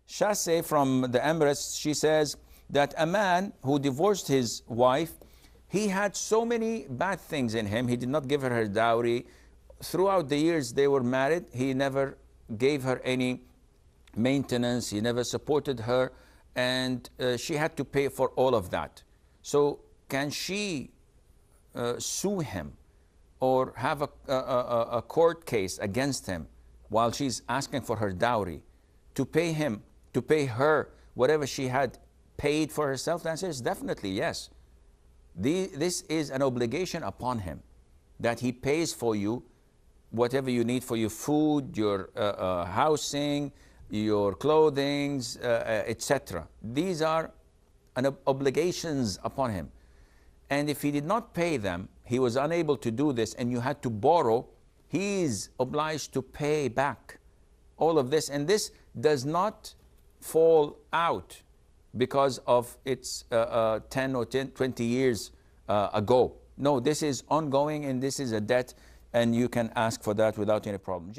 Shase from the Emirates, she says that a man who divorced his wife, he had so many bad things in him. He did not give her her dowry. Throughout the years they were married, he never gave her any maintenance, he never supported her, and she had to pay for all of that. So can she sue him or have a court case against him while she's asking for her dowry to pay him, to pay her whatever she had paid for herself? The answer is definitely yes. This is an obligation upon him, that he pays for you whatever you need for your food, your housing, your clothing, etc. These are obligations upon him. And if he did not pay them, he was unable to do this, and you had to borrow, he is obliged to pay back all of this. And this does not fall out because of its 10 or 20 years ago. No, this is ongoing, and this is a debt, and you can ask for that without any problem.